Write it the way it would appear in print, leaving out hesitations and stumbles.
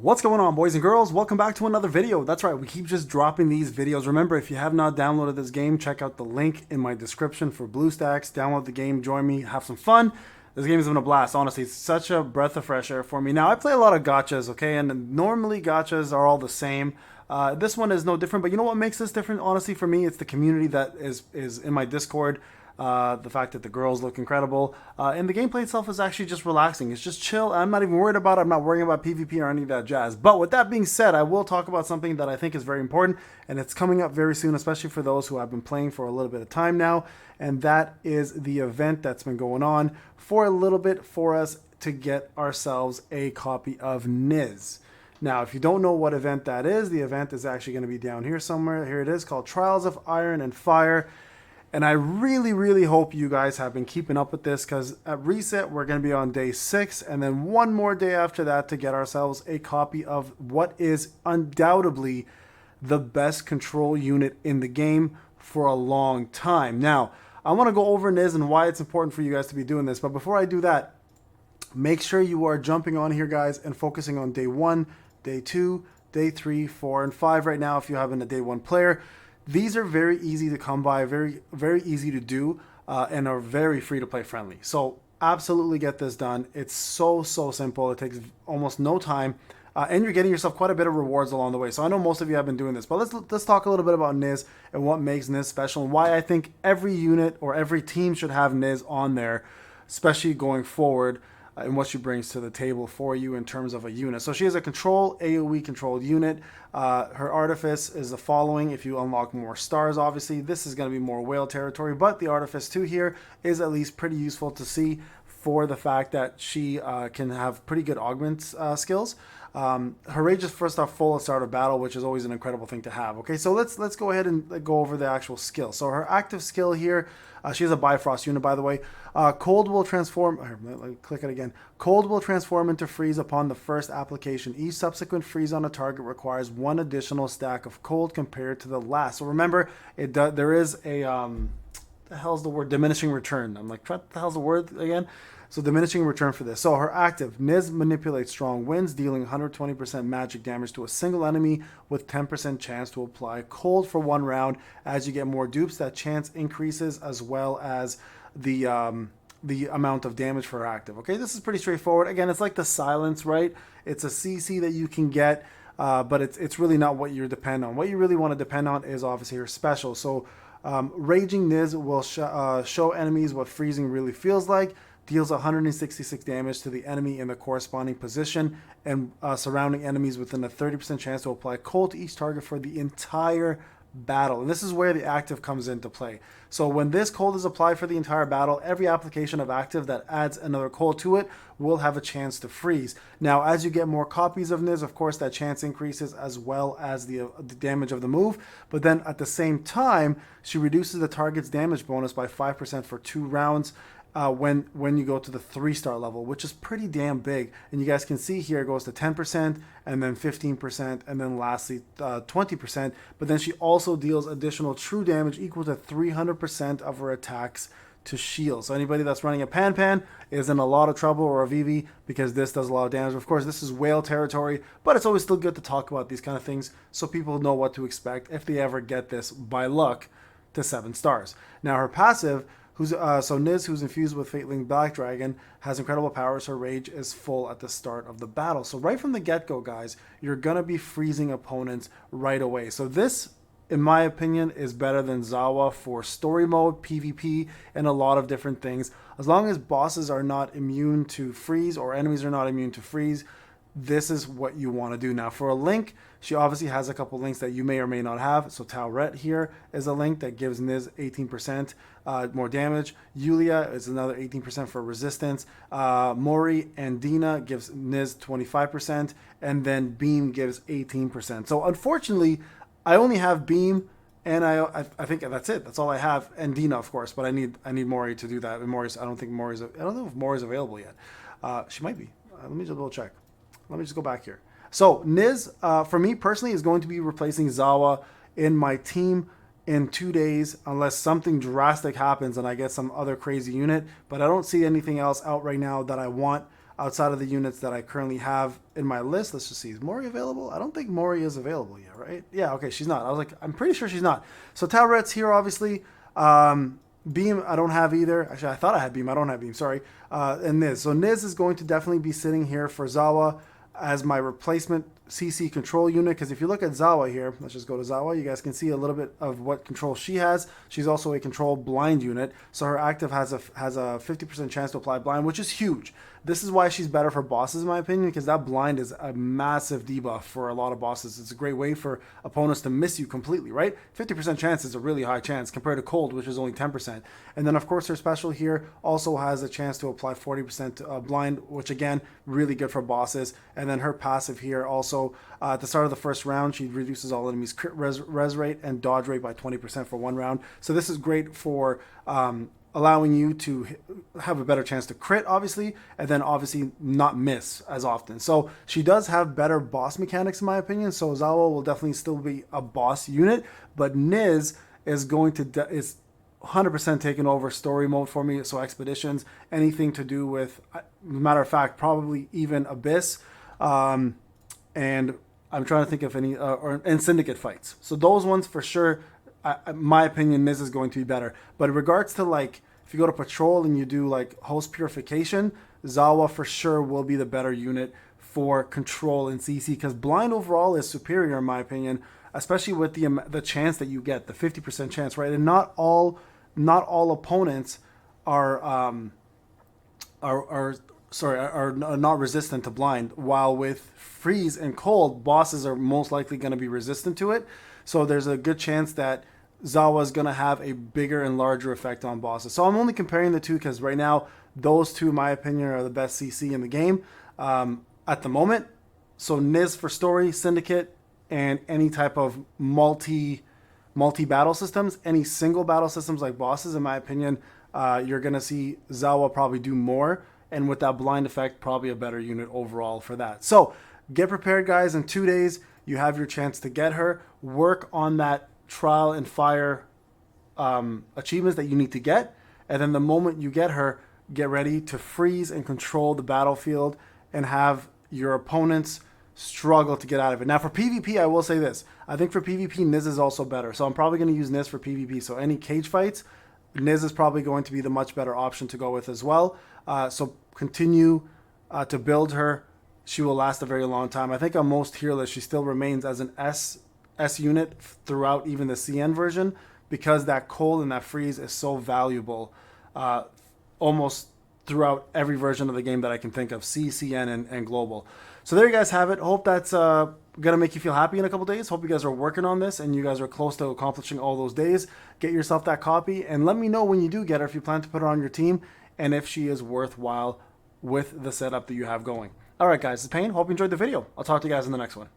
What's going on, boys and girls? Welcome back to another video. That's right, we keep just dropping these videos. Remember, if you have not downloaded this game, check out the link in my description for BlueStacks. Download the game, join me, have some fun. This game has been a blast. Honestly, it's such a breath of fresh air for me. Now, I play a lot of gachas, okay? And normally gachas are all the same. This one is no different, but you know what makes this different, honestly, for me? It's the community that is in my Discord. The fact that the girls look incredible, and the gameplay itself is actually just relaxing. It's just chill. I'm not even worried about it. I'm not worrying about PvP or any of that jazz. But with that being said, I will talk about something that I think is very important, and it's coming up very soon, especially for those who have been playing for a little bit of time now, and that is the event that's been going on for a little bit for us to get ourselves a copy of Niz. Now, if you don't know what event that is, the event is actually going to be down here somewhere. Here it is, called Trials of Iron and Fire. And I really hope you guys have been keeping up with this, because at reset, we're going to be on day 6, and then one more day after that to get ourselves a copy of what is undoubtedly the best control unit in the game for a long time. Now, I want to go over Niz and why it's important for you guys to be doing this. But before I do that, make sure you are jumping on here, guys, and focusing on day 1, day 2, day 3, 4, and 5 right now if you haven't a day 1 player. These are very easy to come by, very easy to do, and are very free to play friendly. So absolutely get this done. It's so simple. It takes almost no time, and you're getting yourself quite a bit of rewards along the way. So I know most of you have been doing this, but let's talk a little bit about Niz and what makes Niz special, and why I think every unit or every team should have Niz on there, especially going forward. And what she brings to the table for you in terms of a unit. So she is a control AoE controlled unit. Her artifice is the following. If you unlock more stars, obviously this is going to be more whale territory, but the artifice 2 here is at least pretty useful to see for the fact that she can have pretty good augment skills. Her rage is first off full at start of battle, which is always an incredible thing to have. Okay, so let's go ahead and go over the actual skill. So her active skill here, she is a Bifrost unit, by the way. Cold will transform. Let me click it again. Cold will transform into freeze upon the first application. Each subsequent freeze on a target requires 1 additional stack of cold compared to the last. So remember, there is a the hell's the word? Diminishing return. I'm like, what the hell's the word again? So diminishing return for this. So her active, Niz manipulates strong winds, dealing 120% magic damage to a single enemy with 10% chance to apply cold for 1 round. As you get more dupes, that chance increases, as well as the amount of damage for her active. Okay, this is pretty straightforward. Again, it's like the silence, right? It's a CC that you can get, but it's really not what you depend on. What you really want to depend on is obviously her special. So Raging Niz will show enemies what freezing really feels like. Deals 166 damage to the enemy in the corresponding position, and surrounding enemies within a 30% chance to apply cold to each target for the entire battle. And this is where the active comes into play. So when this cold is applied for the entire battle, every application of active that adds another cold to it will have a chance to freeze. Now, as you get more copies of Niz, of course, that chance increases, as well as the damage of the move. But then at the same time, she reduces the target's damage bonus by 5% for 2 rounds. When you go to the 3-star level, which is pretty damn big. And you guys can see here it goes to 10%, and then 15%, and then lastly 20%. But then she also deals additional true damage equal to 300% of her attacks to shield. So anybody that's running a Pan is in a lot of trouble, or a Vivi, because this does a lot of damage. Of course, this is whale territory, but it's always still good to talk about these kind of things so people know what to expect if they ever get this by luck to 7 stars. Now her passive, so Niz, who's infused with Fateling Black Dragon, has incredible powers. Her rage is full at the start of the battle. So right from the get-go, guys, you're going to be freezing opponents right away. So this, in my opinion, is better than Zawa for story mode, PvP, and a lot of different things. As long as bosses are not immune to freeze, or enemies are not immune to freeze, this is what you want to do. Now for a link, she obviously has a couple links that you may or may not have. So Tauret here is a link that gives Niz 18% more damage. Yulia is another 18% for resistance. Mori and Dina gives Niz 25%, and then Beam gives 18%. So unfortunately, I only have Beam, and I think that's it. That's all I have, and Dina, of course. But I need Mori to do that. And Mori's, I don't know if Mori's available yet. She might be. Let me just double check. Let me just go back here. So Niz, for me personally, is going to be replacing Zawa in my team in 2 days, unless something drastic happens and I get some other crazy unit. But I don't see anything else out right now that I want. outside of the units that I currently have in my list. Let's just see, is Mori available? I don't think Mori is available yet, right? Yeah, okay, she's not. I was like, I'm pretty sure she's not. So Talret's here, obviously. Beam, I don't have either. Actually, I thought I had Beam. I don't have Beam, sorry. And Niz. So Niz is going to definitely be sitting here for Zawa as my replacement CC control unit, because if you look at Zawa here, let's just go to Zawa, you guys can see a little bit of what control she has. She's also a control blind unit, so her active has a 50% chance to apply blind, which is huge. This is why she's better for bosses, in my opinion, because that blind is a massive debuff for a lot of bosses. It's a great way for opponents to miss you completely, right? 50% chance is a really high chance compared to cold, which is only 10%. And then, of course, her special here also has a chance to apply 40% blind, which, again, really good for bosses. And then her passive here also, at the start of the first round, she reduces all enemies' crit res rate and dodge rate by 20% for one round. So this is great for allowing you to have a better chance to crit, obviously, and then obviously not miss as often. So she does have better boss mechanics, in my opinion. So Zawa will definitely still be a boss unit, but Niz is going to is 100% taking over story mode for me. So expeditions, anything to do with, matter of fact, probably even Abyss, and I'm trying to think of any and syndicate fights. So those ones for sure. My opinion, Niz is going to be better. But in regards to, like, if you go to patrol and you do like host purification, Zawa for sure will be the better unit for control and CC, because blind overall is superior in my opinion, especially with the chance that you get, the 50% chance, right? And not all opponents are not resistant to blind, while with freeze and cold, bosses are most likely going to be resistant to it. So there's a good chance that Zawa is going to have a bigger and larger effect on bosses. So I'm only comparing the two because right now, those two, in my opinion, are the best CC in the game at the moment. So Niz for story, syndicate, and any type of multi-battle systems, any single battle systems like bosses, in my opinion, you're going to see Zawa probably do more. And with that blind effect, probably a better unit overall for that. So get prepared, guys. In 2 days, you have your chance to get her. Work on that trial and fire achievements that you need to get. And then the moment you get her, get ready to freeze and control the battlefield and have your opponents struggle to get out of it. Now for PvP, I will say this. I think for PvP, Niz is also better. So I'm probably going to use Niz for PvP. So any cage fights, Niz is probably going to be the much better option to go with as well. So continue to build her. She will last a very long time. I think on most tier lists, she still remains as an S unit throughout even the CN version, because that cold and that freeze is so valuable almost throughout every version of the game that I can think of, C, CN, and global. So there you guys have it. Hope that's going to make you feel happy in a couple days. Hope you guys are working on this and you guys are close to accomplishing all those days. Get yourself that copy and let me know when you do get her if you plan to put her on your team and if she is worthwhile with the setup that you have going. All right, guys, this is Payne. Hope you enjoyed the video. I'll talk to you guys in the next one.